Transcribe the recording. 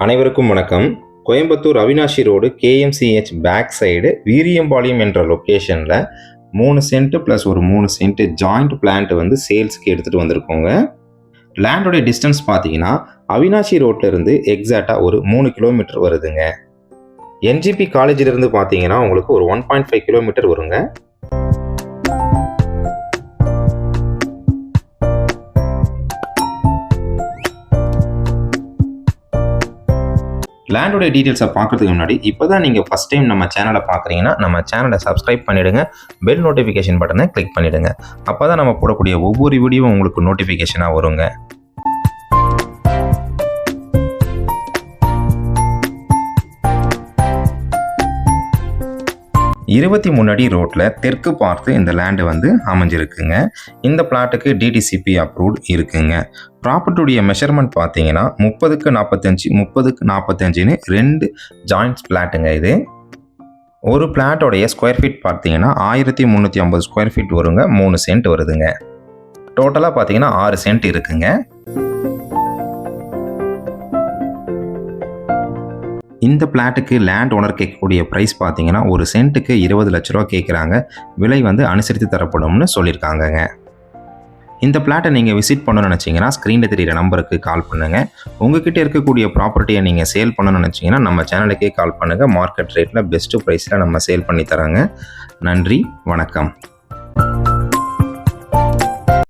அனைவருக்கும் வணக்கம். Coimbatore Avinashi road KMCH back side Veeriyampalayam என்ற லொக்கேஷனில் 3 சென்ட் ப்ளஸ் ஒரு 3 சென்ட் ஜாயிண்ட் பிளான்ட் வந்து சேல்ஸ்க்கு எடுத்துகிட்டு வந்திருக்கோங்க. லேண்டோடைய டிஸ்டன்ஸ் பார்த்தீங்கன்னா அவினாஷி ரோட்டில் இருந்து எக்ஸாக்டாக ஒரு 3 கிலோமீட்டர் வருதுங்க. NGP காலேஜிலிருந்து பார்த்தீங்கன்னா உங்களுக்கு ஒரு 1.5 கிலோமீட்டர் வருங்க. லேண்டோடைய டீட்டெயில்ஸை பார்க்குறதுக்கு முன்னாடி இப்போ தான் நீங்கள் ஃபஸ்ட் டைம் நம்ம சேனலை பார்க்குறீங்கன்னா நம்ம சேனலை சப்ஸ்கிரைப் பண்ணிவிடுங்க. பெல் நோட்டிஃபிகேஷன் பட்டனை கிளிக் பண்ணிவிடுங்க. அப்போ தான் நம்ம போடக்கூடிய ஒவ்வொரு வீடியோவும் உங்களுக்கு நோட்டிஃபிகேஷனாக வருங்க. இருபத்தி 3 அடி ரோட்டில் தெற்கு பார்த்து இந்த லேண்டு வந்து அமைஞ்சிருக்குங்க. இந்த பிளாட்டுக்கு DTCP அப்ரூவ்ட் இருக்குங்க. ப்ராப்பர்ட்டியுடைய மெஷர்மெண்ட் பார்த்தீங்கன்னா 30க்கு 45 30க்கு 45ன்னு 2 ஜாயிண்ட்ஸ் பிளாட்டுங்க. இது ஒரு பிளாட்டோடைய ஸ்கொயர் ஃபீட் பார்த்தீங்கன்னா 1350 ஸ்கொயர் ஃபீட் வருங்க. 3 சென்ட் வருதுங்க. டோட்டலாக பார்த்தீங்கன்னா 6 சென்ட் இருக்குங்க. இந்த பிளாட்டுக்கு லேண்ட் ஓனர் கேட்கக்கூடிய ப்ரைஸ் பார்த்தீங்கன்னா ஒரு சென்ட்டுக்கு 20 லட்ச ரூபா கேட்குறாங்க. விலை வந்து அனுசரித்து தரப்படும்னு சொல்லியிருக்காங்கங்க. இந்த பிளாட்டை நீங்கள் விசிட் பண்ணணும்னு நினச்சிங்கன்னா ஸ்க்ரீனில் தெரிகிற நம்பருக்கு கால் பண்ணுங்கள். உங்ககிட்ட இருக்கக்கூடிய ப்ராப்பர்ட்டியை நீங்கள் சேல் பண்ணணும்னு நினச்சிங்கன்னா நம்ம சேனலுக்கே கால் பண்ணுங்கள். மார்க்கெட் ரேட்டில் பெஸ்ட்டு ப்ரைஸில் நம்ம சேல் பண்ணி தராங்க. நன்றி, வணக்கம்.